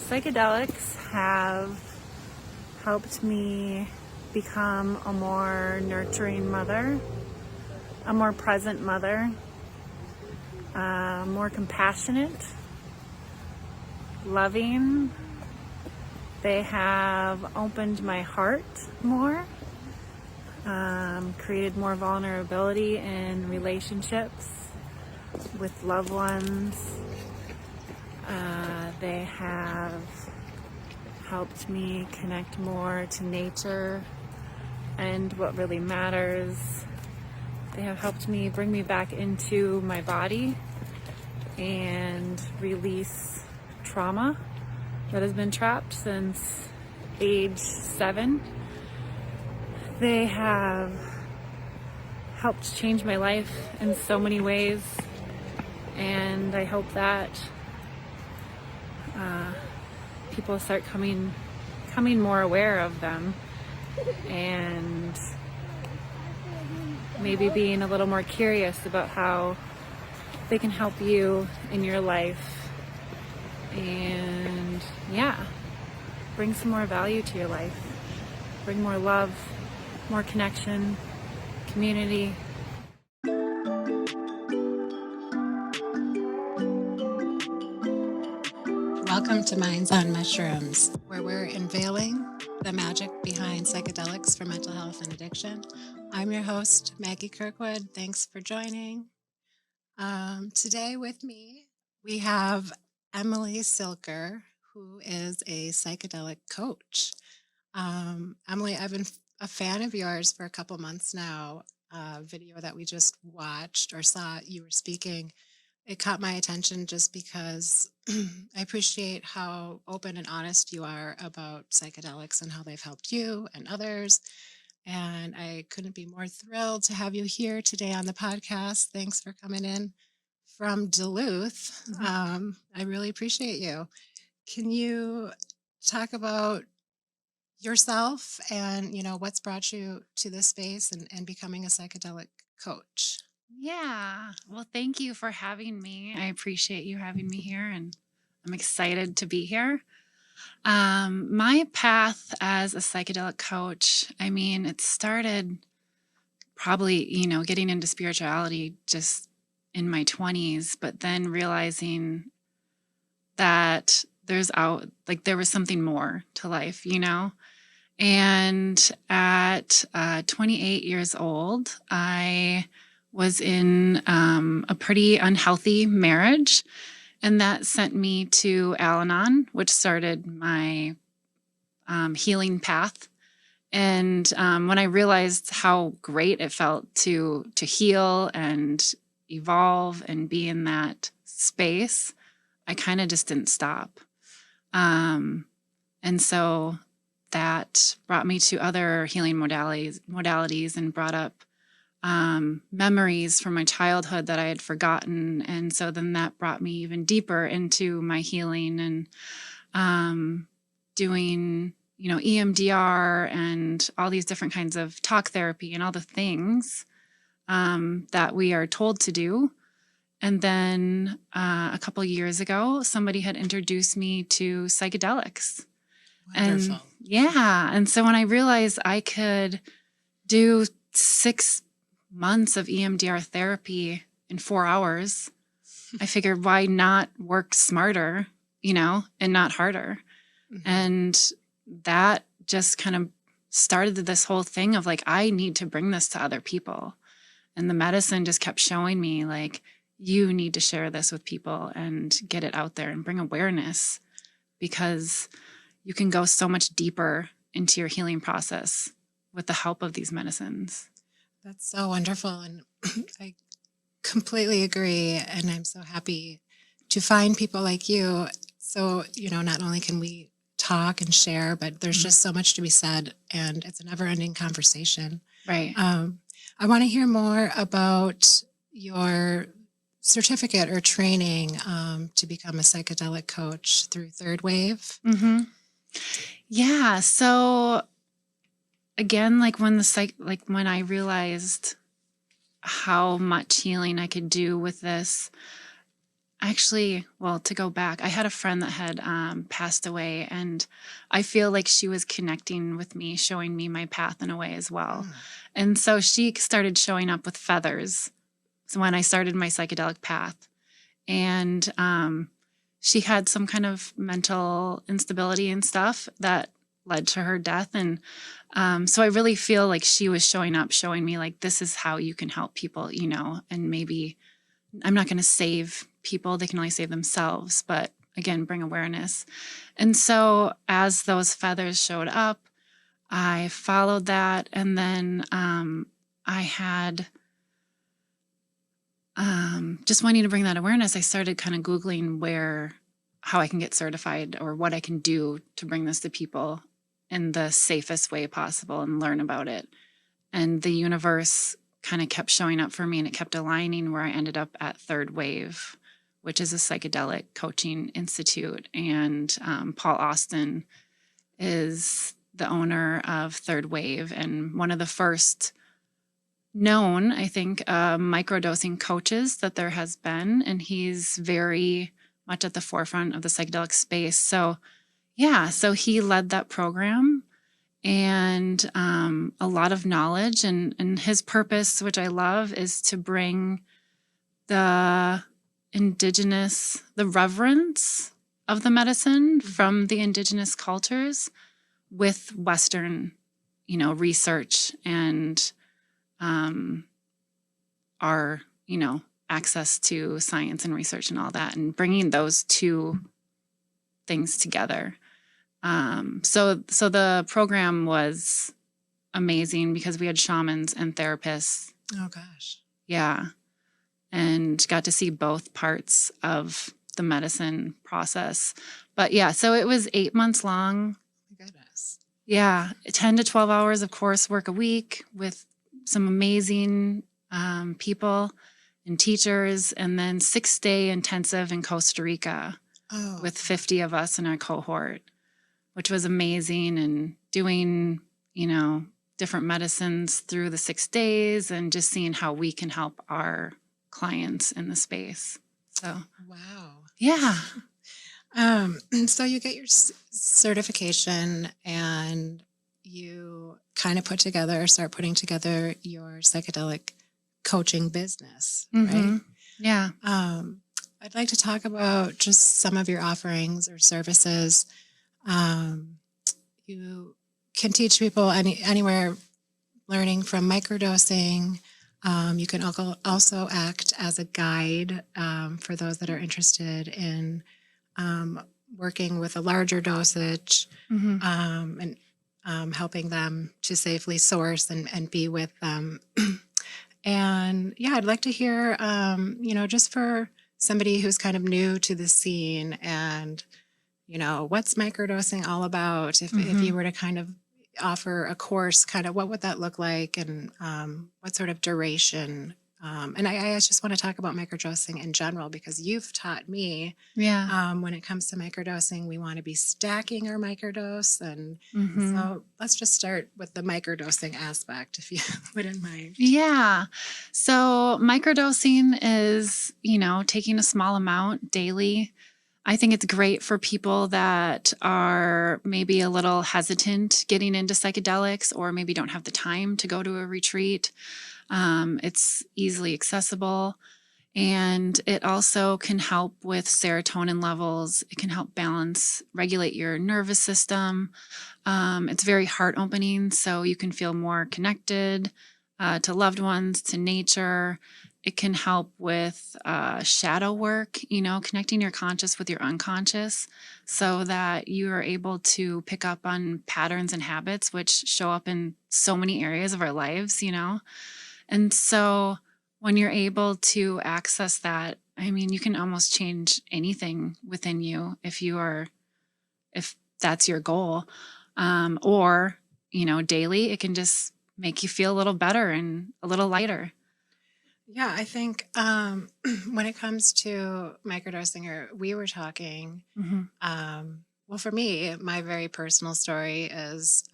Psychedelics have helped me become a more nurturing mother, a more present mother, more compassionate, loving. They have opened my heart more, created more vulnerability in relationships with loved ones. They have helped me connect more to nature and what really matters. They have helped me bring me back into my body and release trauma that has been trapped since age 7. They have helped change my life in so many ways, and I hope that people start coming more aware of them, and maybe being a little more curious about how they can help you in your life, and bring some more value to your life, bring more love, more connection, community. Welcome to Minds on Mushrooms, where we're unveiling the magic behind psychedelics for mental health and addiction. I'm your host, Maggie Kirkwood. Thanks for joining. Today with me, we have Emilie Silker, who is a psychedelic coach. Emilie, I've been a fan of yours for a couple months now. A video that we just watched or saw you were speaking, it caught my attention just because I appreciate how open and honest you are about psychedelics and how they've helped you and others. And I couldn't be more thrilled to have you here today on the podcast. Thanks for coming in from Duluth. I really appreciate you. Can you talk about yourself and, what's brought you to this space and becoming a psychedelic coach? Yeah. Well, thank you for having me. I appreciate you having me here, and I'm excited to be here. My path as a psychedelic coach, it started probably, getting into spirituality just in my 20s, but then realizing that there was something more to life, And at 28 years old, I was in a pretty unhealthy marriage, and that sent me to Al-Anon, which started my healing path. And when I realized how great it felt to heal and evolve and be in that space, I kind of just didn't stop. And so that brought me to other healing modalities and brought up memories from my childhood that I had forgotten. And so then that brought me even deeper into my healing and doing, EMDR and all these different kinds of talk therapy and all the things that we are told to do. And then a couple years ago, somebody had introduced me to psychedelics. Wonderful. And so when I realized I could do 6 months of EMDR therapy in 4 hours, I figured, why not work smarter, and not harder? Mm-hmm. And that just kind of started this whole thing of I need to bring this to other people. And the medicine just kept showing me you need to share this with people and get it out there and bring awareness, because you can go so much deeper into your healing process with the help of these medicines. That's so wonderful. And I completely agree. And I'm so happy to find people like you. So, not only can we talk and share, but there's just so much to be said, and it's a never-ending conversation. Right. I want to hear more about your certificate or training to become a psychedelic coach through Third Wave. Mm-hmm. Yeah. So again, like when I realized how much healing I could do with this. Actually, well, to go back, I had a friend that had passed away, and I feel like she was connecting with me, showing me my path in a way as well. And so she started showing up with feathers. So when I started my psychedelic path, and she had some kind of mental instability and stuff that led to her death. And so I really feel like she was showing up, showing me like, this is how you can help people, and maybe I'm not going to save people. They can only save themselves, but again, bring awareness. And so as those feathers showed up, I followed that. And then I had just wanting to bring that awareness. I started kind of Googling how I can get certified or what I can do to bring this to people in the safest way possible and learn about it. And the universe kind of kept showing up for me, and it kept aligning where I ended up at Third Wave, which is a psychedelic coaching institute. And Paul Austin is the owner of Third Wave and one of the first known, I think, microdosing coaches that there has been. And he's very much at the forefront of the psychedelic space. So so he led that program, and a lot of knowledge, and his purpose, which I love, is to bring the reverence of the medicine from the indigenous cultures with Western, research and our, access to science and research and all that, and bringing those two things together. So the program was amazing because we had shamans and therapists. Oh gosh. Yeah. And got to see both parts of the medicine process. But so it was 8 months long. Oh my goodness. Yeah. 10 to 12 hours of coursework a week with some amazing people and teachers, and then 6-day intensive in Costa Rica with 50 of us in our cohort, which was amazing, and doing, different medicines through the 6 days and just seeing how we can help our clients in the space. So, wow. Yeah. So you get your certification, and you kind of start putting together your psychedelic coaching business, right? Yeah. I'd like to talk about just some of your offerings or services. You can teach people anywhere, learning from microdosing. You can also act as a guide for those that are interested in working with a larger dosage, and helping them to safely source and be with them. And I'd like to hear, just for somebody who's kind of new to the scene, and, what's microdosing all about? If you were to kind of offer a course, kind of what would that look like, and what sort of duration? And I just want to talk about microdosing in general, because you've taught me, when it comes to microdosing, we want to be stacking our microdose. And so let's just start with the microdosing aspect, if you wouldn't mind. Yeah. So microdosing is, taking a small amount daily. I think it's great for people that are maybe a little hesitant getting into psychedelics, or maybe don't have the time to go to a retreat. It's easily accessible, and it also can help with serotonin levels. It can help regulate your nervous system. It's very heart opening, so you can feel more connected to loved ones, to nature. It can help with shadow work, connecting your conscious with your unconscious, so that you are able to pick up on patterns and habits which show up in so many areas of our lives, And so when you're able to access that, you can almost change anything within you if that's your goal. Or, daily, it can just make you feel a little better and a little lighter. Yeah, I think when it comes to microdosing, or we were talking, well, for me, my very personal story is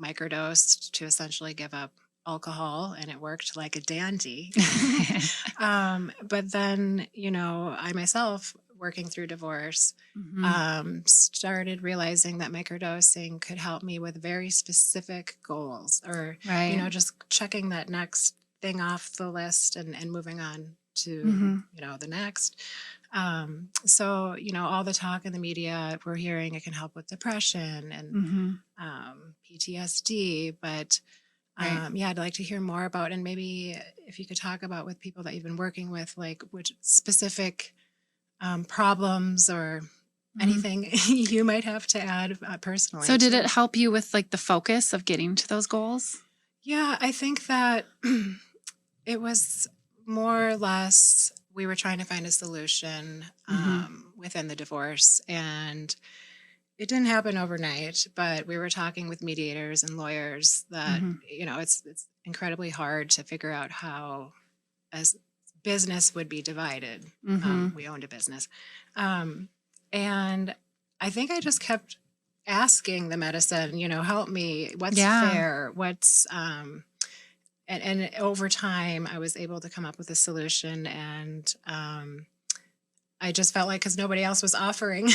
microdosed to essentially give up alcohol, and it worked like a dandy. But then, I myself, working through divorce, started realizing that microdosing could help me with very specific goals, or, Right. just checking that next thing off the list and moving on to, the next. So, all the talk in the media, we're hearing it can help with depression and PTSD, but Right. I'd like to hear more about, and maybe if you could talk about with people that you've been working with, like which specific problems or anything you might have to add personally. So did too. it help you with like the focus of getting to those goals? Yeah, I think that it was more or less we were trying to find a solution within the divorce, and it didn't happen overnight, but we were talking with mediators and lawyers that, it's incredibly hard to figure out how as business would be divided. We owned a business. And I think I just kept asking the medicine, help me, what's fair, what's, and over time I was able to come up with a solution, and I just felt like, because nobody else was offering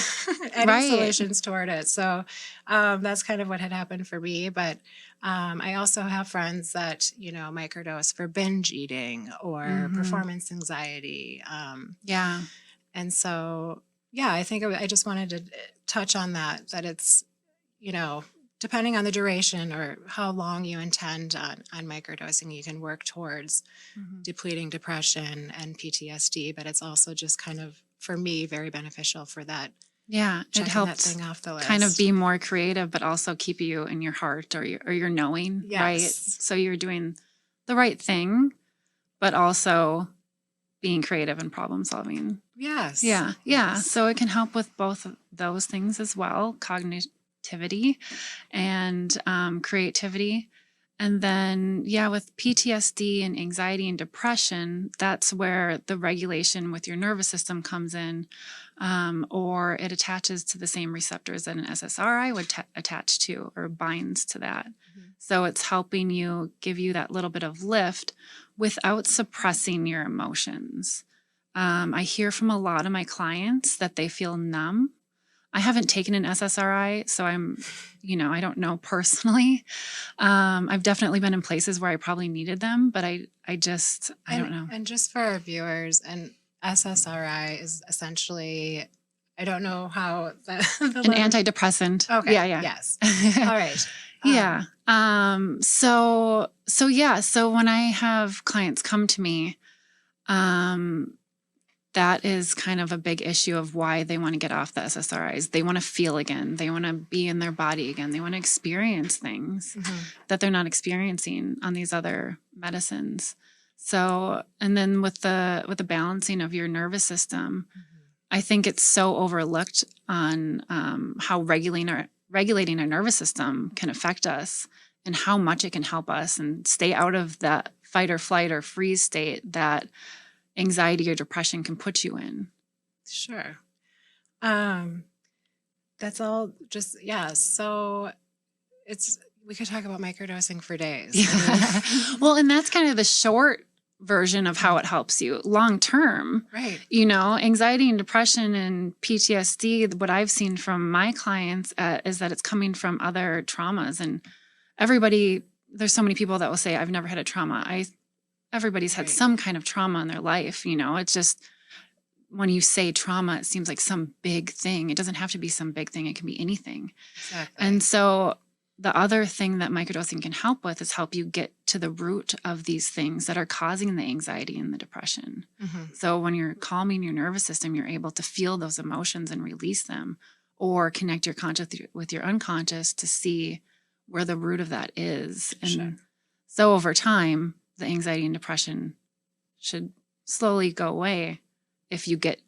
any solutions toward it. So that's kind of what had happened for me. But I also have friends that, microdose for binge eating or performance anxiety. And so, I think I just wanted to touch on that it's, depending on the duration or how long you intend on microdosing, you can work towards depleting depression and PTSD, but it's also just kind of, for me, very beneficial for that. Yeah, it helps that thing off the list. kind of be more creative, but also keep you in your heart or your knowing, right? So you're doing the right thing, but also being creative and problem solving. Yes. Yeah. So it can help with both of those things as well, cognitivity and creativity. And then, with PTSD and anxiety and depression, that's where the regulation with your nervous system comes in, or it attaches to the same receptors that an SSRI would attach to or binds to that. So it's helping you, give you that little bit of lift without suppressing your emotions. I hear from a lot of my clients that they feel numb. I haven't taken an SSRI, so I'm, I don't know personally. I've definitely been in places where I probably needed them, but I don't know. And just for our viewers, an SSRI is essentially, I don't know how an antidepressant. Okay. Yeah. Yes. All right. So when I have clients come to me, that is kind of a big issue of why they want to get off the SSRIs. They want to feel again. They want to be in their body again. They want to experience things that they're not experiencing on these other medicines. So, and then with the balancing of your nervous system, I think it's so overlooked on how regulating our nervous system can affect us and how much it can help us and stay out of that fight or flight or freeze state that anxiety or depression can put you in. Sure. That's all just, so we could talk about microdosing for days. Well, and that's kind of the short version of how it helps you long term. Right. Anxiety and depression and PTSD, what I've seen from my clients is that it's coming from other traumas. And there's so many people that will say, I've never had a trauma. Everybody's had some kind of trauma in their life. It's just when you say trauma, it seems like some big thing. It doesn't have to be some big thing. It can be anything. Exactly. And so the other thing that microdosing can help with is help you get to the root of these things that are causing the anxiety and the depression. So when you're calming your nervous system, you're able to feel those emotions and release them, or connect your conscious with your unconscious to see where the root of that is. And so over time, the anxiety and depression should slowly go away if you get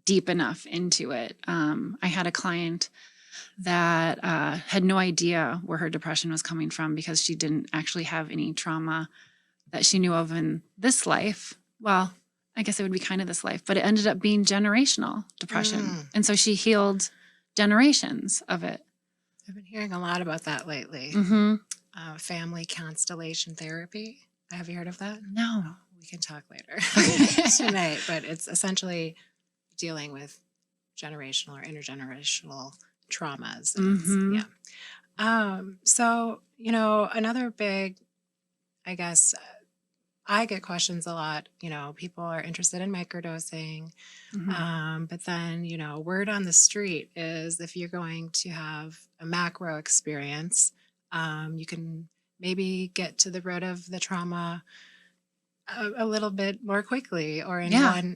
deep enough into it. I had a client that had no idea where her depression was coming from because she didn't actually have any trauma that she knew of in this life. Well, I guess it would be kind of this life, but it ended up being generational depression. And so she healed generations of it. I've been hearing a lot about that lately. family constellation therapy. Have you heard of that? No. We can talk later tonight, but it's essentially dealing with generational or intergenerational traumas. And Mm-hmm. So, another big, I guess, I get questions a lot. People are interested in microdosing. Mm-hmm. But then, word on the street is if you're going to have a macro experience, you can maybe get to the root of the trauma a little bit more quickly or in Yeah, one,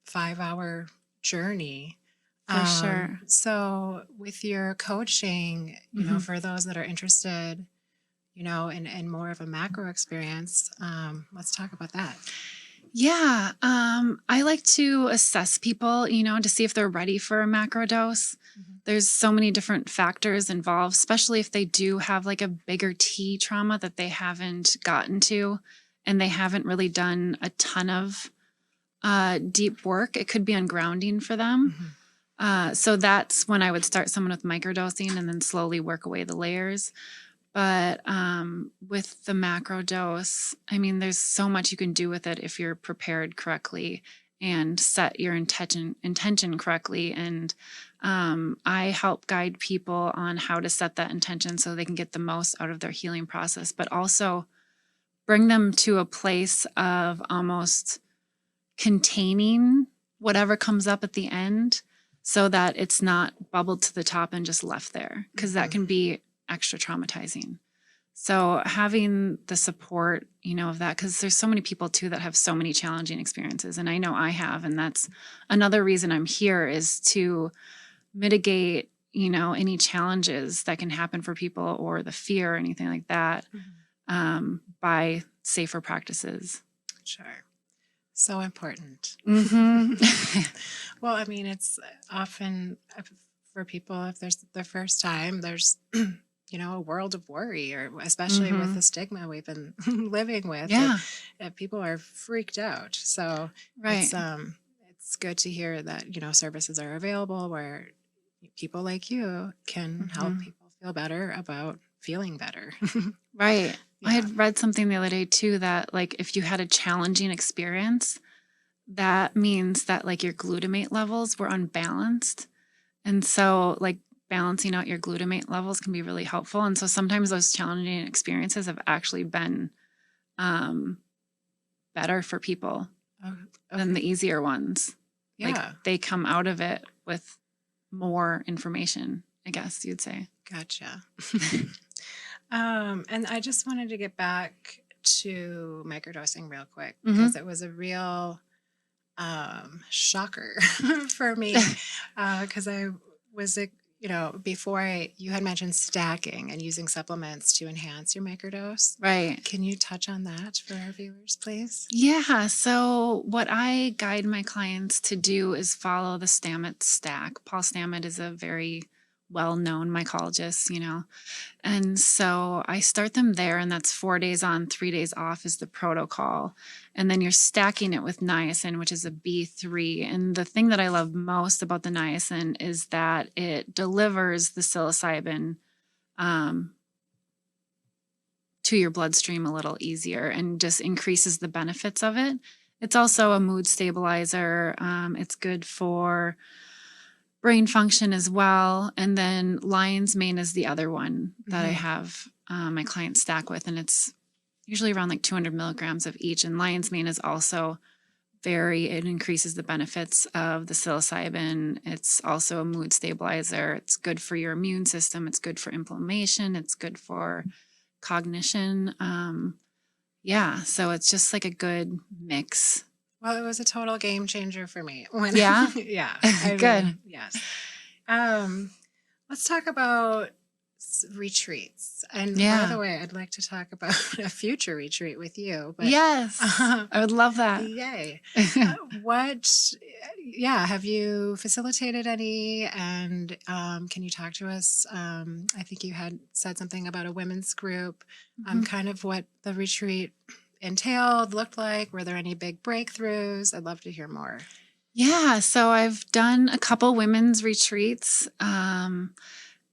5-hour journey. for sure. So with your coaching, Mm-hmm. for those that are interested, in more of a macro experience, let's talk about that. Yeah, I like to assess people, to see if they're ready for a macro dose. There's so many different factors involved, especially if they do have like a bigger T trauma that they haven't gotten to and they haven't really done a ton of deep work. It could be ungrounding for them. So that's when I would start someone with microdosing and then slowly work away the layers. But with the macro dose, I mean, there's so much you can do with it if you're prepared correctly and set your intention correctly. And I help guide people on how to set that intention so they can get the most out of their healing process, but also bring them to a place of almost containing whatever comes up at the end so that it's not bubbled to the top and just left there, because that can be extra traumatizing. So having the support, of that, because there's so many people too that have so many challenging experiences. And I know I have, and that's another reason I'm here, is to mitigate, any challenges that can happen for people or the fear or anything like that by safer practices. Sure. So important. Mm-hmm. Well, I mean, it's often for people, if there's their first time, there's, a world of worry, or especially with the stigma we've been living with. Yeah. People are freaked out. So Right. it's good to hear that, services are available where people like you can help people feel better about feeling better. Right. Yeah. I had read something the other day too that like if you had a challenging experience, that means that like your glutamate levels were unbalanced. And so like balancing out your glutamate levels can be really helpful. And so sometimes those challenging experiences have actually been better for people than the easier ones. Yeah. Like they come out of it with more information, I guess you'd say. Gotcha. And I just wanted to get back to microdosing real quick because it was a real shocker for me because I was, before you had mentioned stacking and using supplements to enhance your microdose. Right. Can you touch on that for our viewers, please? Yeah. So what I guide my clients to do is follow the Stamets stack. Paul Stamets is a very well-known mycologist, and so I start them there, and that's 4 days on, 3 days off is the protocol. And then you're stacking it with niacin, which is a B3. And the thing that I love most about the niacin is that it delivers the psilocybin to your bloodstream a little easier and just increases the benefits of it. It's also a mood stabilizer. It's good for brain function as well. And then lion's mane is the other one that I have my clients stack with. And it's usually around like 200 milligrams of each. And lion's mane is also it increases the benefits of the psilocybin. It's also a mood stabilizer. It's good for your immune system. It's good for inflammation. It's good for cognition. So it's just like a good mix. Well, it was a total game changer for me. Yeah? Yeah. Good. Yes. Let's talk about retreats. And by the way, I'd like to talk about a future retreat with you. But, yes. I would love that. Yay. Have you facilitated any? And can you talk to us? I think you had said something about a women's group, kind of what the retreat entailed, looked like. Were there any big breakthroughs? I'd love to hear more. Yeah, so I've done a couple women's retreats,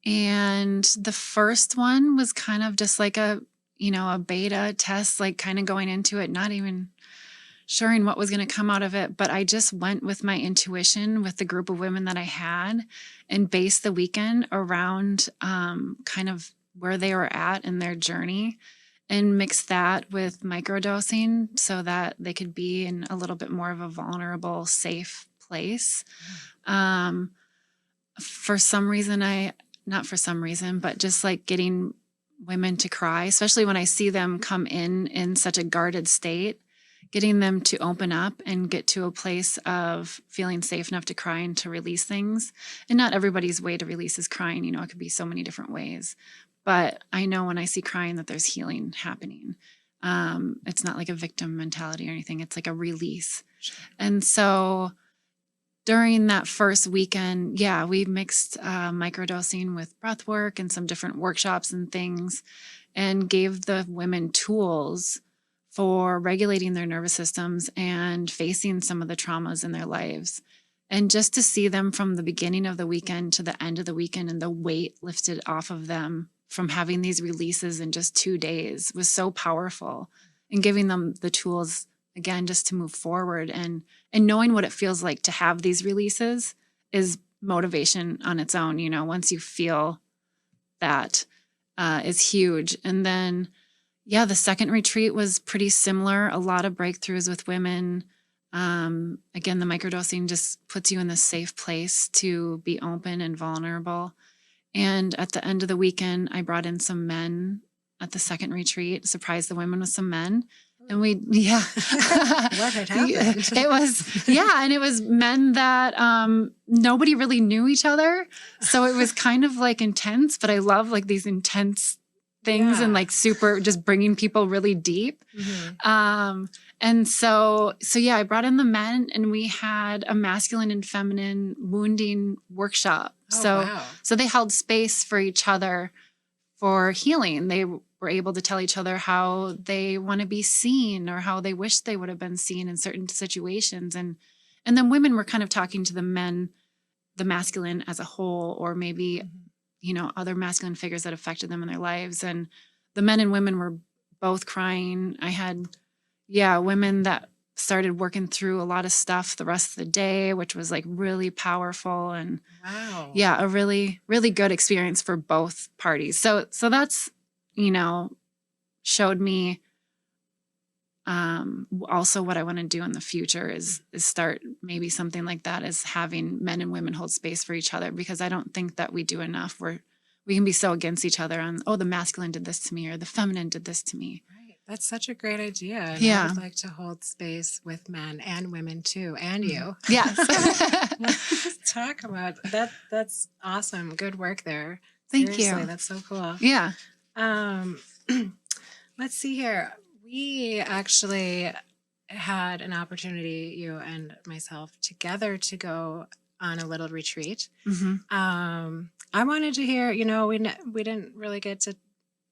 And the first one was kind of just like a beta test, like kind of going into it, not even sure what was going to come out of it. But I just went with my intuition with the group of women that I had and based the weekend around kind of where they were at in their journey and mixed that with microdosing so that they could be in a little bit more of a vulnerable, safe place. For some reason, not for some reason, but just like getting women to cry, especially when I see them come in such a guarded state, getting them to open up and get to a place of feeling safe enough to cry and to release things. And not everybody's way to release is crying. It could be so many different ways. But I know when I see crying that there's healing happening. It's not like a victim mentality or anything. It's like a release. Sure. And so during that first weekend, we mixed microdosing with breath work and some different workshops and things and gave the women tools for regulating their nervous systems and facing some of the traumas in their lives. And just to see them from the beginning of the weekend to the end of the weekend and the weight lifted off of them from having these releases in just 2 days was so powerful. And giving them the tools, again, just to move forward and knowing what it feels like to have these releases is motivation on its own. Once you feel that is huge. And then, the second retreat was pretty similar. A lot of breakthroughs with women. Again, the microdosing just puts you in this safe place to be open and vulnerable. And at the end of the weekend, I brought in some men at the second retreat, surprised the women with some men. And what had happened? It was, and it was men that nobody really knew each other. So it was kind of like intense, but I love like these intense things and like super just bringing people really deep. Mm-hmm. And so I brought in the men and we had a masculine and feminine wounding workshop. So they held space for each other for healing. They were able to tell each other how they want to be seen or how they wish they would have been seen in certain situations. And then women were kind of talking to the men, the masculine as a whole, or maybe, other masculine figures that affected them in their lives. And the men and women were both crying. I had, women that started working through a lot of stuff the rest of the day, which was like really powerful and a really, really good experience for both parties. So that's, showed me also what I want to do in the future is start maybe something like that, is having men and women hold space for each other, because I don't think that we do enough. We can be so against each other on, the masculine did this to me or the feminine did this to me. Right. That's such a great idea. And I would like to hold space with men and women too, and you. Yes. Let's talk about that. That's awesome. Good work there. Thank Seriously, you. That's so cool. Yeah. Let's see here. We actually had an opportunity, you and myself together, to go on a little retreat. Mm-hmm. I wanted to hear, we didn't really get to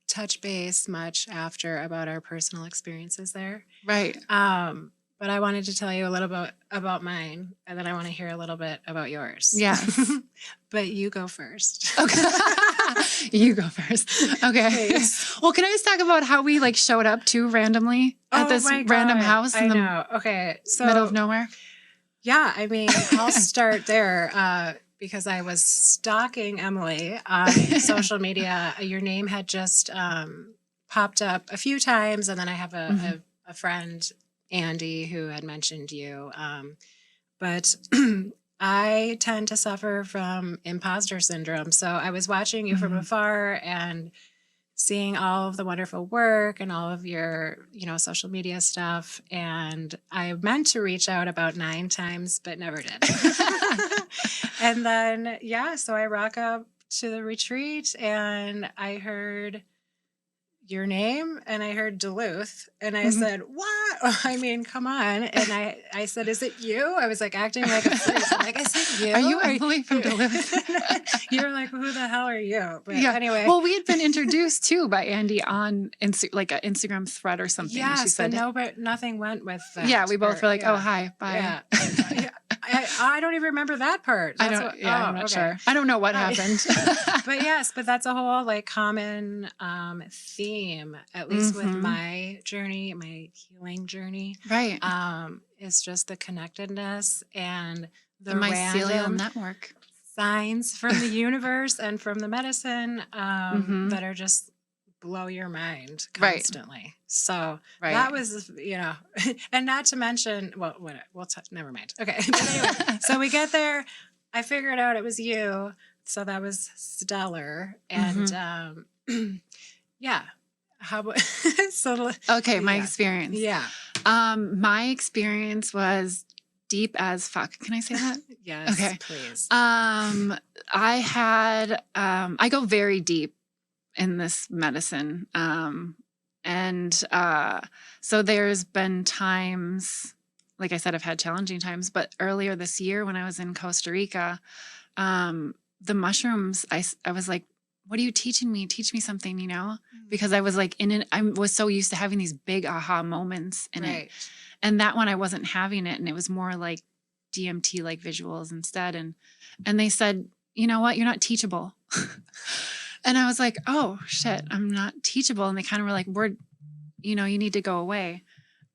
touch base much after about our personal experiences there. Right. But I wanted to tell you a little bit about mine, and then I want to hear a little bit about yours. Yes. But you go first. Okay. You go first. Okay. Please. Well, can I just talk about how we like showed up too randomly at this random house in the middle of nowhere? Yeah, I mean, I'll start there because I was stalking Emilie on social media. Your name had just popped up a few times, and then I have a friend, Andy, who had mentioned you. But I tend to suffer from imposter syndrome. So I was watching you from afar and seeing all of the wonderful work and all of your, social media stuff. And I meant to reach out about 9 times, but never did. And then, so I rock up to the retreat and I heard your name and I heard Duluth and I said, what? I mean, come on. And I said, is it you? I was like acting like a freak. I'm like, is it you? Are you Emilie from Duluth? You were like, who the hell are you? But anyway. Well, we had been introduced too by Andy on like an Instagram thread or something. Yes, she said, but nothing went with that. Yeah, we both were like, oh, hi, bye. Yeah. I don't even remember that part. I'm not sure. I don't know what happened. But that's a whole like common theme, at least with my journey, my healing journey. Right. Is just the connectedness and the mycelial random network signs from the universe and from the medicine that are just blow your mind constantly. Right. So that was, and not to mention, never mind. Okay. But anyway, so we get there. I figured out it was you. So that was stellar. And how about, my experience. Yeah. My experience was deep as fuck. Can I say that? Yes, okay. Please. I go very deep in this medicine. So there's been times, like I said, I've had challenging times, but earlier this year when I was in Costa Rica, the mushrooms, I was like, what are you teaching me? Teach me something, because I was like I was so used to having these big aha moments in it. And that one I wasn't having it. And it was more like DMT, like visuals instead. And they said, you know what? You're not teachable. And I was like, oh shit, I'm not teachable. And they kind of were like, you need to go away.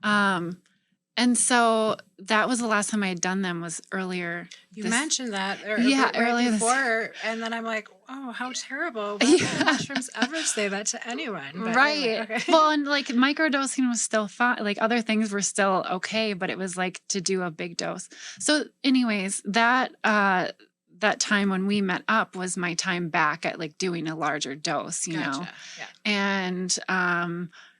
And so that was the last time I had done them was earlier. You mentioned that earlier before. And then I'm like, oh, how terrible. Why would mushrooms ever say that to anyone? But right. Anyway, okay. Well, and like microdosing was still fine. Like other things were still okay, but it was like to do a big dose. So anyways, that time when we met up was my time back at like doing a larger dose, you know? Yeah. And,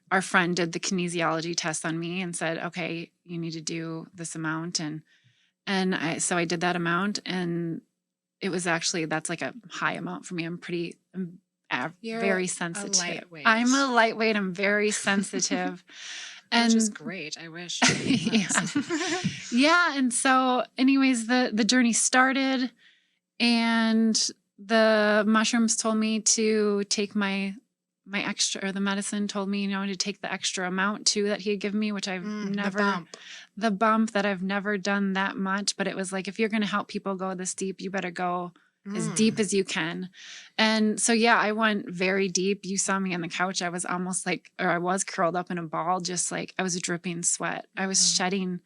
our friend did the kinesiology test on me and said, okay, you need to do this amount. So I did that amount, and it was actually, that's like a high amount for me. I'm very sensitive. Lightweight. I'm a lightweight. I'm very sensitive. Which is great. I wish. Yeah. And so anyways, the journey started, and the mushrooms told me to take my extra, or the medicine told me, to take the extra amount too that he had given me, which I've never, the bump that I've never done that much. But it was like, if you're going to help people go this deep, you better go as deep as you can. And so, I went very deep. You saw me on the couch. I was almost like, or I was curled up in a ball, just like I was dripping sweat. I was shedding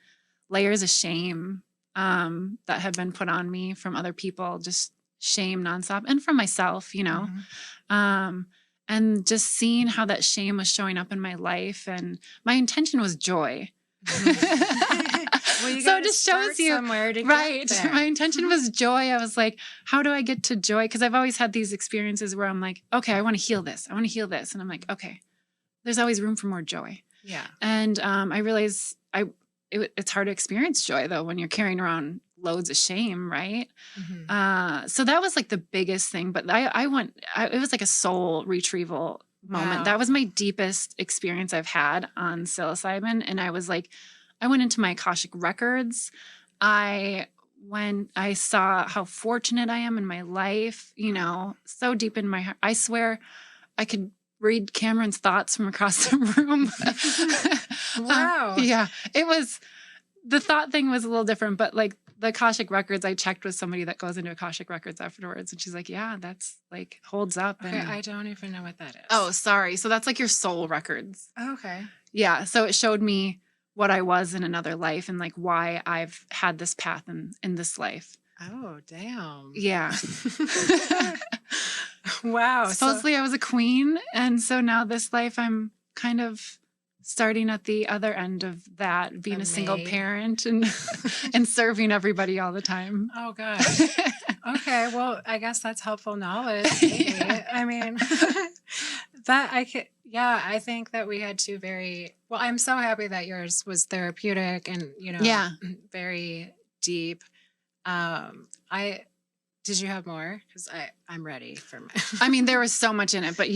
layers of shame that had been put on me from other people, just shame nonstop, and from myself, and just seeing how that shame was showing up in my life. And my intention was joy. Well, so it just shows you somewhere to right. Get there. My intention was joy. I was like, how do I get to joy? Because I've always had these experiences where I'm like, okay, I want to heal this. And I'm like, okay, there's always room for more joy. Yeah. And I realized it's hard to experience joy though when you're carrying around loads of shame, right? So that was like the biggest thing. But it was like a soul retrieval moment. Wow. That was my deepest experience I've had on psilocybin. And I was like, I went into my Akashic records. When I saw how fortunate I am in my life, so deep in my heart, I swear I could read Cameron's thoughts from across the room. Wow. The thought thing was a little different, but like the Akashic records, I checked with somebody that goes into Akashic records afterwards. And she's like, yeah, that's like holds up. Okay, I don't even know what that is. Oh, sorry. So that's like your soul records. Okay. Yeah. So it showed me what I was in another life and like why I've had this path in this life. Oh, damn. Yeah. Wow. Supposedly I was a queen. And so now this life, I'm kind of starting at the other end of that, being a single parent and serving everybody all the time. Oh, gosh. Okay. Well, I guess that's helpful knowledge. Yeah. I mean, I think that we had two I'm so happy that yours was therapeutic and, very deep. Did you have more? Because I'm ready for my. I mean, there was so much in it, but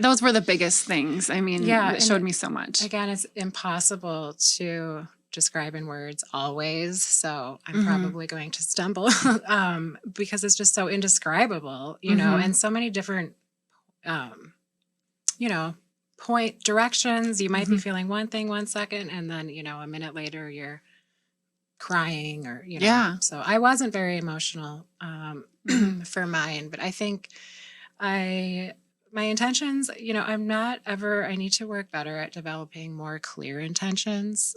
those were the biggest things. I mean, it showed me so much. Again, it's impossible to describe in words always. So I'm probably going to stumble because it's just so indescribable, and so many different, point directions. You might be feeling one thing 1 second, and then, a minute later, you're crying or, Yeah. so I wasn't very emotional for mine, but I think my intentions, I'm not ever, I need to work better at developing more clear intentions.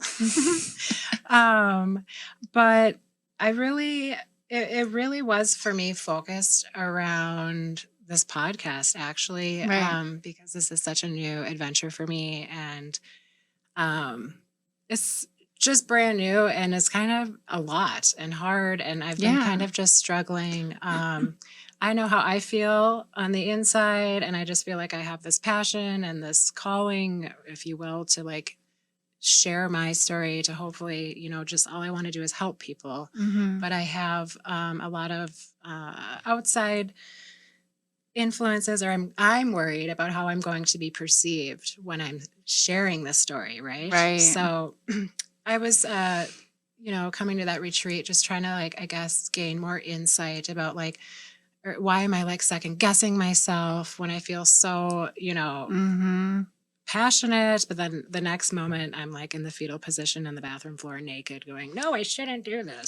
But it really was for me focused around this podcast actually, Right. because this is such a new adventure for me, and it's just brand new, and it's kind of a lot and hard, and I've been kind Yeah. of just struggling. I know how I feel on the inside, and I just feel like I have this passion and this calling, if you will, to like share my story, to hopefully, just all I want to do is help people. Mm-hmm. But I have a lot of outside influences, or I'm worried about how I'm going to be perceived when I'm sharing this story, right? Right. So I was coming to that retreat just trying to, like, I guess, gain more insight about, like, or why am I like second guessing myself when I feel so, Mm-hmm. passionate, but then the next moment I'm like in the fetal position in the bathroom floor naked going, no, I shouldn't do this.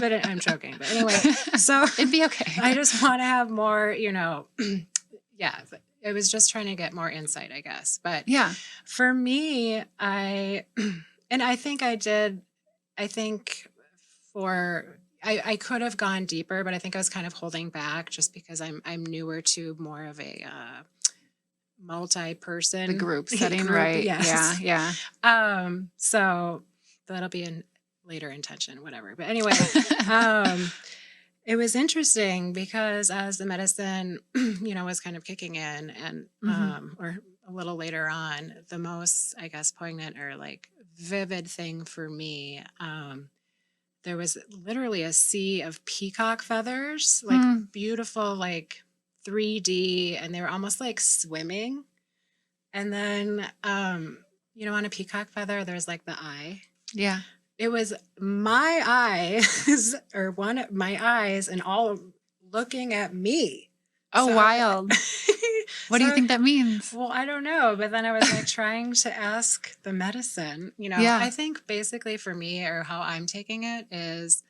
But I'm joking. But anyway, so It'd be okay. I just want to have more, yeah, it was just trying to get more insight, I guess. But Yeah. for me, I think I could have gone deeper, but I think I was kind of holding back just because I'm newer to more of a multi-person The group setting, group, right? yes. Yeah. So that'll be a later intention, whatever. But anyway, it was interesting because as the medicine, was kind of kicking in, and or a little later on, the most, I guess, poignant or like vivid thing for me, there was literally a sea of peacock feathers, like beautiful, like 3D, and they were almost like swimming. And then, on a peacock feather, there's like the eye. Yeah. It was my eyes, or one of my eyes, and all looking at me. Oh, So wild. What do you think that means? Well, I don't know. But then I was like trying to ask the medicine, Yeah. I think basically for me, or how I'm taking it is,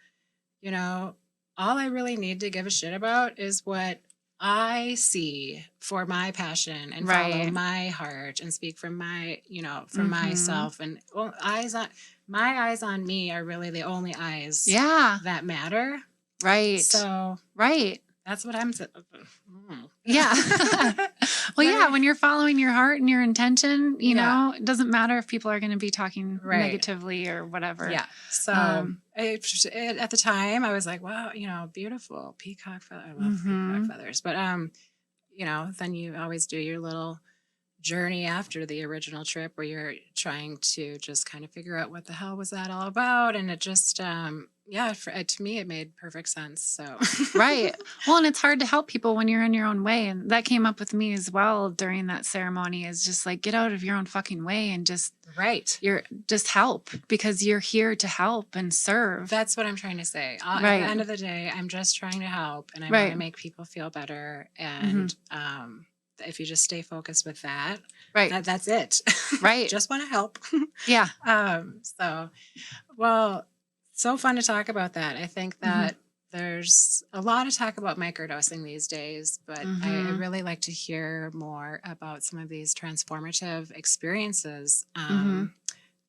all I really need to give a shit about is what I see for my passion, and follow my heart, and speak from my, from myself, and my eyes on me are really the only eyes that matter. Right. So, right. That's what I'm Yeah. Well, yeah, when you're following your heart and your intention, it doesn't matter if people are going to be talking negatively or whatever. Yeah. So at the time I was like, wow, beautiful peacock feather. I love peacock feathers. But, then you always do your little journey after the original trip where you're trying to just kind of figure out what the hell was that all about. And it just, to me, it made perfect sense. So, right. Well, and it's hard to help people when you're in your own way. And that came up with me as well during that ceremony, is just like, get out of your own fucking way and just, just help, because you're here to help and serve. That's what I'm trying to say. At the end of the day, I'm just trying to help, and I want to make people feel better. And, if you just stay focused with that, that's it. Right. Just want to help. Yeah. So fun to talk about that. I think that there's a lot of talk about microdosing these days, but I really like to hear more about some of these transformative experiences,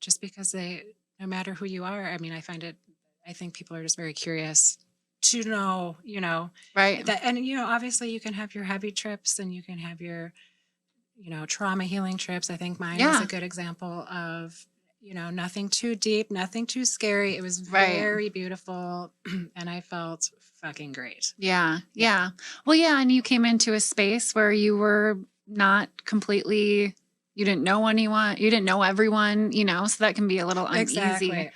just because no matter who you are, I mean, I think people are just very curious to know, that, and, obviously you can have your heavy trips, and you can have your, trauma healing trips. I think mine is a good example of, nothing too deep, nothing too scary. It was very beautiful, and I felt fucking great. Yeah. Yeah. Well, yeah. And you came into a space where you were not completely, you didn't know anyone, you didn't know everyone, so that can be a little uneasy. Exactly.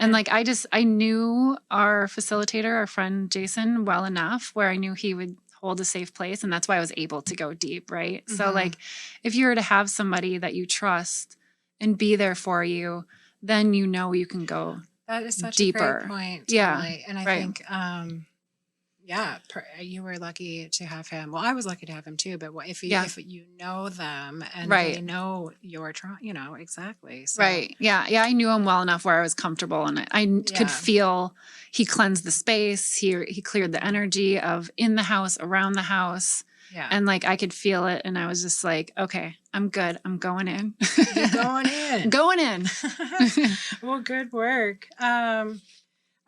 And like, I knew our facilitator, our friend Jason, well enough where I knew he would hold a safe place. And that's why I was able to go deep. Right. So like, if you were to have somebody that you trust and be there for you, then you can go that is such deeper. a great point. Yeah. Emily. And I think, Yeah, you were lucky to have him. Well, I was lucky to have him too. But if you know them and they know your trauma, exactly. So. Right. Yeah. Yeah. I knew him well enough where I was comfortable, and I could feel he cleansed the space. He cleared the energy of in the house, around the house. Yeah. And like I could feel it, and I was just like, okay, I'm good. I'm going in. You're going in. Going in. Well, good work.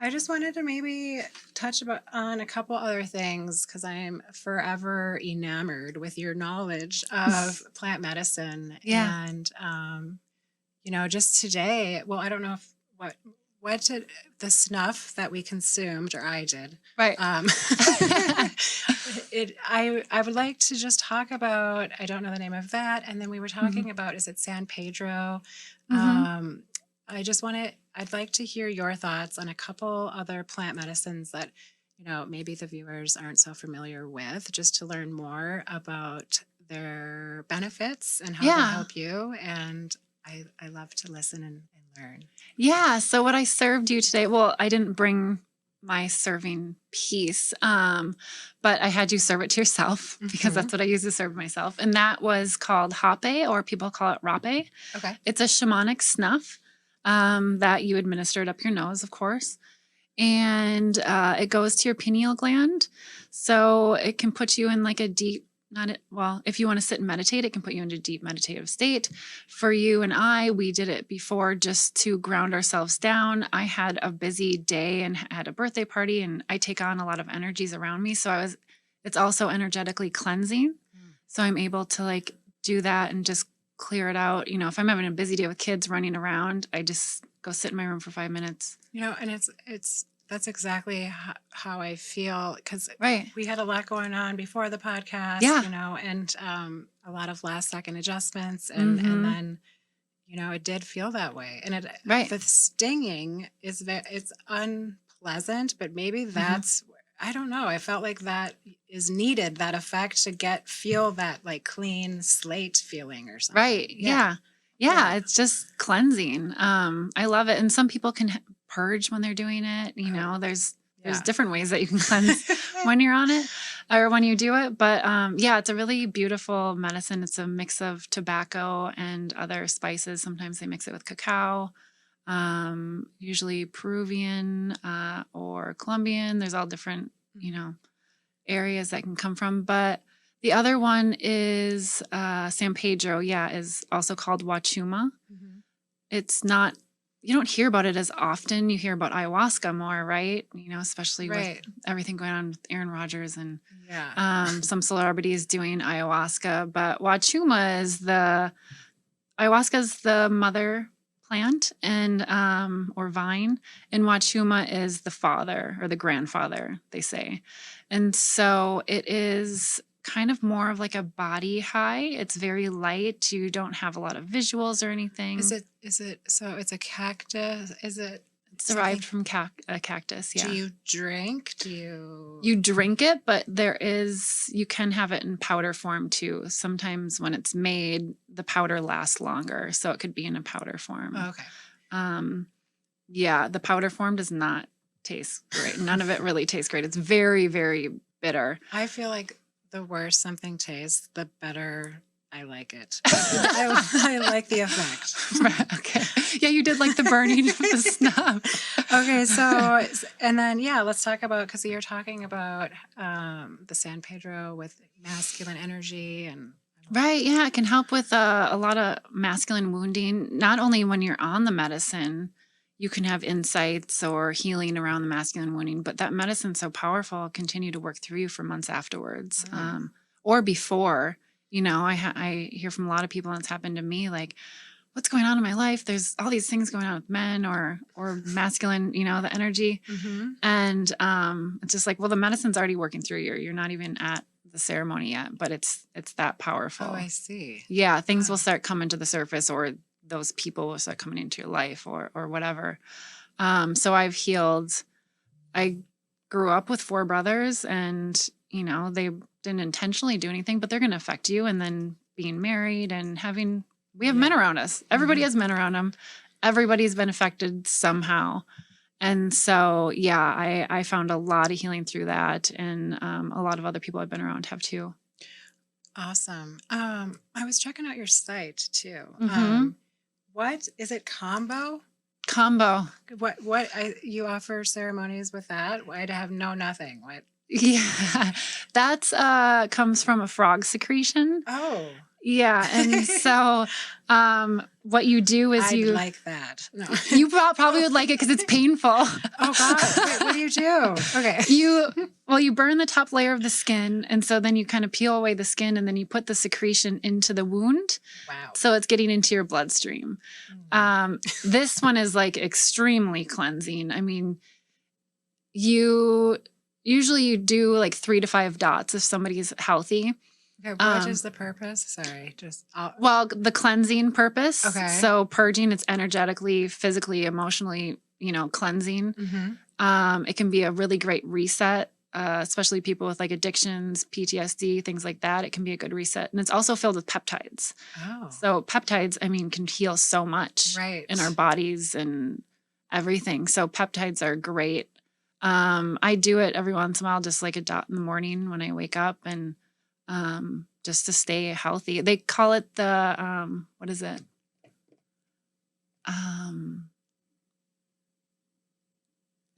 I just wanted to maybe touch on a couple other things because I'm forever enamored with your knowledge of plant medicine. Yeah. And, just today, well, I don't know what did the snuff that we consumed, or I did. Right. I would like to just talk about, I don't know the name of that. And then we were talking about, is it San Pedro? I'd like to hear your thoughts on a couple other plant medicines that, maybe the viewers aren't so familiar with, just to learn more about their benefits and how they help you. And I love to listen and learn. Yeah. So what I served you today, well, I didn't bring my serving piece, but I had you serve it to yourself because that's what I use to serve myself. And that was called hapé, or people call it rapé. Okay. It's a shamanic snuff that you administered up your nose, of course. And it goes to your pineal gland. So it can put you in like a deep, if you want to sit and meditate, it can put you into a deep meditative state. For you and I, we did it before just to ground ourselves down. I had a busy day and had a birthday party, and I take on a lot of energies around me. So it's also energetically cleansing. So I'm able to like do that and just clear it out. If I'm having a busy day with kids running around, I just go sit in my room for 5 minutes. And that's exactly how I feel, because we had a lot going on before the podcast, and a lot of last second adjustments. And then, it did feel that way. And the stinging it's unpleasant, but maybe that's, I don't know. I felt like that is needed, that effect to feel that like clean slate feeling or something. Right. Yeah. It's just cleansing. I love it. And some people can purge when they're doing it. There's different ways that you can cleanse when you're on it or when you do it. But it's a really beautiful medicine. It's a mix of tobacco and other spices. Sometimes they mix it with cacao, usually Peruvian or Colombian. There's all different, areas that can come from. But the other one is San Pedro, is also called wachuma. It's not, you don't hear about it as often. You hear about ayahuasca more, right? Especially with everything going on with Aaron Rodgers and some celebrities doing ayahuasca. But wachuma is ayahuasca is the mother plant and or vine, and wachuma is the father or the grandfather, they say. And so it is kind of more of like a body high. It's very light. You don't have a lot of visuals or anything. Is it so it's a cactus? Is it It's derived from a cactus? Yeah. Do you drink? You drink it, but you can have it in powder form too. Sometimes when it's made, the powder lasts longer, so it could be in a powder form. Oh, okay. The powder form does not taste great. None of it really tastes great. It's very, very bitter. I feel like the worse something tastes, the better I like it. I like the effect. Right, okay. Yeah, you did like the burning of the snuff. Okay, so, and then, let's talk about, because you're talking about the San Pedro with masculine energy and... Right, yeah, it can help with a lot of masculine wounding. Not only when you're on the medicine, you can have insights or healing around the masculine wounding, but that medicine's so powerful, it'll continue to work through you for months afterwards, or before. I hear from a lot of people, and it's happened to me, like, what's going on in my life? There's all these things going on with men or masculine, the energy. And it's just like, well, the medicine's already working through you. You're not even at the ceremony yet, but it's that powerful. Oh, I see. Yeah, things will start coming to the surface, or those people will start coming into your life or whatever. So I've healed. I grew up with 4 brothers, and, they didn't intentionally do anything, but they're going to affect you. And then being married and we have men around us. Everybody has men around them. Everybody's been affected somehow. And so, yeah, I found a lot of healing through that. And a lot of other people I've been around have too. Awesome. I was checking out your site too. Mm-hmm. What is it? Kambo? Kambo. You offer ceremonies with that? I have nothing. What? Yeah, that's comes from a frog secretion. Oh, Yeah, and so what you do is I'd like that. No. you probably would like it because it's painful. Oh God! Wait, what do you do? Okay. You burn the top layer of the skin, and so then you kind of peel away the skin, and then you put the secretion into the wound. Wow. So it's getting into your bloodstream. This one is like extremely cleansing. I mean, you do like 3 to 5 dots if somebody's healthy. Okay, what is the purpose? Sorry, well, the cleansing purpose. Okay. So purging, it's energetically, physically, emotionally, cleansing. Mm-hmm. It can be a really great reset, especially people with like addictions, PTSD, things like that. It can be a good reset. And it's also filled with peptides. Oh. So peptides, I mean, can heal so much in our bodies and everything. So peptides are great. I do it every once in a while, just like a dot in the morning when I wake up and just to stay healthy. They call it the, what is it?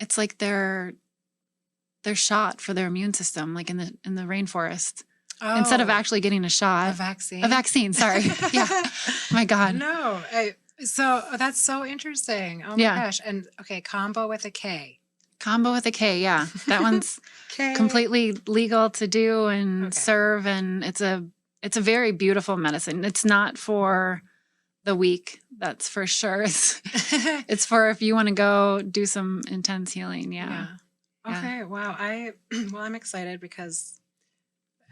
It's like their shot for their immune system, like in the rainforest. Oh, instead of actually getting a shot. A vaccine? A vaccine, sorry. Yeah. My God. No. So that's so interesting. Oh my gosh. And okay, Kambo with a K. Kambo with a K, yeah. That one's completely legal to do and serve, and it's a very beautiful medicine. It's not for the weak, that's for sure. It's for if you want to go do some intense healing, yeah. Okay, wow. I'm excited because,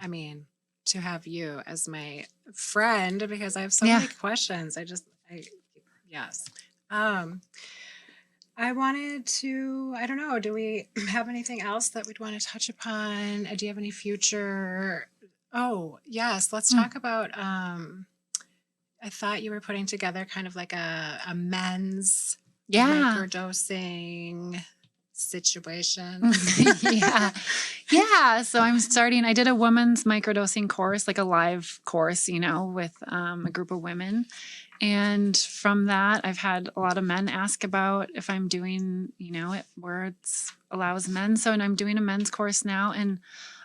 I mean, to have you as my friend, because I have so many questions. Yes. I wanted to, I don't know, do we have anything else that we'd want to touch upon? Do you have any future? Oh, yes. Let's talk about, I thought you were putting together kind of like a men's microdosing situation. Yeah. So I did a women's microdosing course, like a live course, with a group of women. And from that, I've had a lot of men ask about if I'm doing, it where it allows men. So, and I'm doing a men's course now. And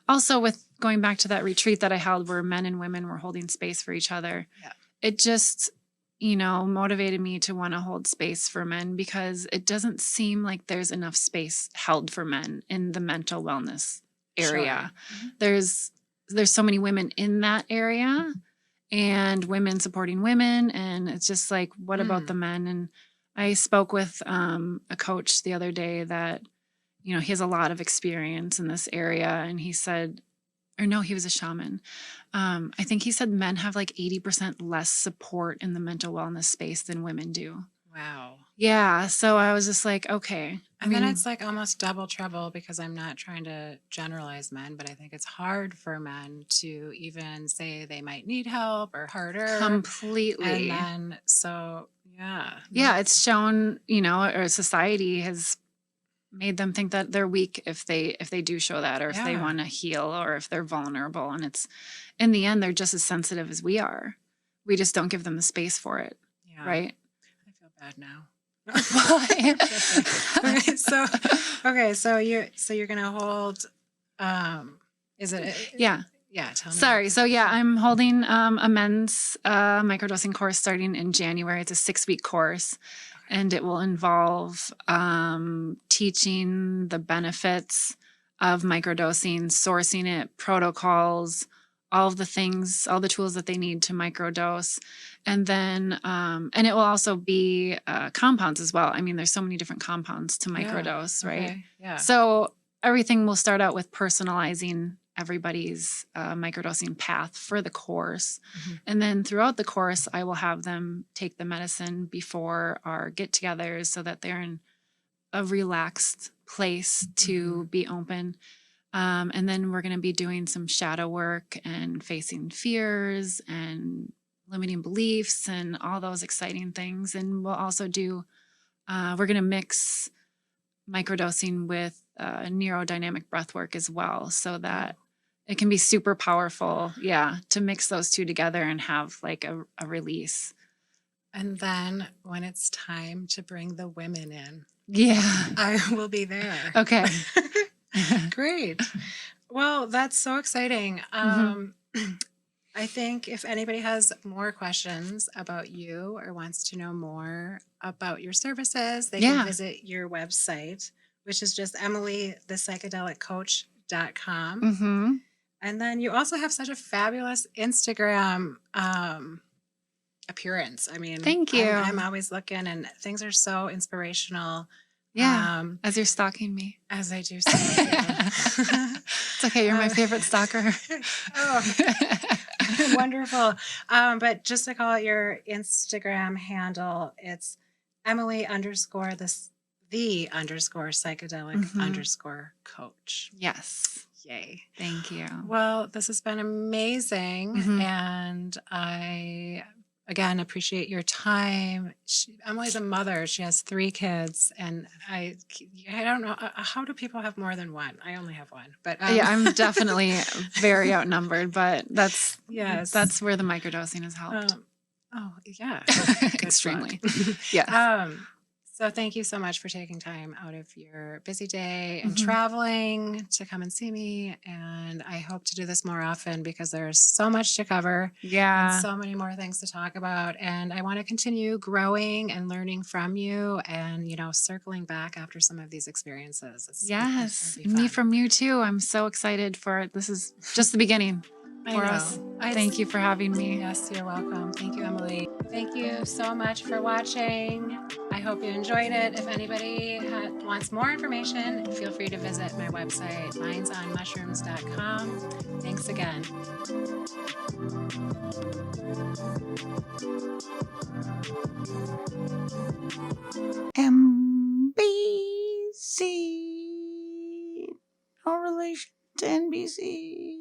also with going back to that retreat that I held where men and women were holding space for each other, it just, motivated me to want to hold space for men because it doesn't seem like there's enough space held for men in the mental wellness area. Sure. Mm-hmm. There's so many women in that area. And women supporting women. And it's just like, what about the men? And I spoke with a coach the other day that, he has a lot of experience in this area. And he said, or no, he was a shaman. I think he said men have like 80% less support in the mental wellness space than women do. Wow. Yeah. So I was just like, okay. Then it's like almost double trouble because I'm not trying to generalize men, but I think it's hard for men to even say they might need help or harder. Completely. And then, so yeah. Yeah. It's shown, or society has made them think that they're weak if they do show that, or if they want to heal, or if they're vulnerable. And it's, in the end, they're just as sensitive as we are. We just don't give them the space for it. Yeah. Right. I feel bad now. Why? So you're gonna hold. Is it? Yeah. Tell me. Sorry. So yeah, I'm holding a men's microdosing course starting in January. It's a 6-week course, and it will involve teaching the benefits of microdosing, sourcing it, protocols, all of the things, all the tools that they need to microdose. And then, and it will also be compounds as well. I mean, there's so many different compounds to microdose, right? Okay. Yeah. So everything will start out with personalizing everybody's microdosing path for the course. Mm-hmm. And then throughout the course, I will have them take the medicine before our get-togethers so that they're in a relaxed place to be open. And then we're going to be doing some shadow work and facing fears and limiting beliefs and all those exciting things. And we'll also do, we're going to mix microdosing with neurodynamic breath work as well, so that it can be super powerful. Yeah. To mix those two together and have like a release. And then when it's time to bring the women in, Yeah. I will be there. Okay. Great. Well, that's so exciting. I think if anybody has more questions about you or wants to know more about your services, they can visit your website, which is just emilythepsychedeliccoach.com. Mm-hmm. And then you also have such a fabulous Instagram appearance. I mean, thank you. I'm always looking, and things are so inspirational. Yeah. As you're stalking me. As I do stalk you. It's okay. You're my favorite stalker. Oh, wonderful. But just to call it your Instagram handle, it's Emilie the underscore psychedelic underscore coach. Yes. Yay. Thank you. Well, this has been amazing. And I, again, appreciate your time. Emily's a mother. She has 3 kids. And I don't know. How do people have more than one? I only have one. But yeah, I'm definitely very outnumbered, but that's where the microdosing has helped. Oh, yeah. Extremely. Yeah. So thank you so much for taking time out of your busy day and traveling to come and see me. And I hope to do this more often because there's so much to cover. Yeah. And so many more things to talk about. And I want to continue growing and learning from you and, circling back after some of these experiences. Yes. Me from you too. I'm so excited for it. This is just the beginning for us. Thank you for having me. Yes, you're welcome. Thank you, Emilie. Thank you so much for watching. I hope you enjoyed it. If anybody wants more information, feel free to visit my website, mindsonmushrooms.com. Thanks again. MBC. No relation to NBC.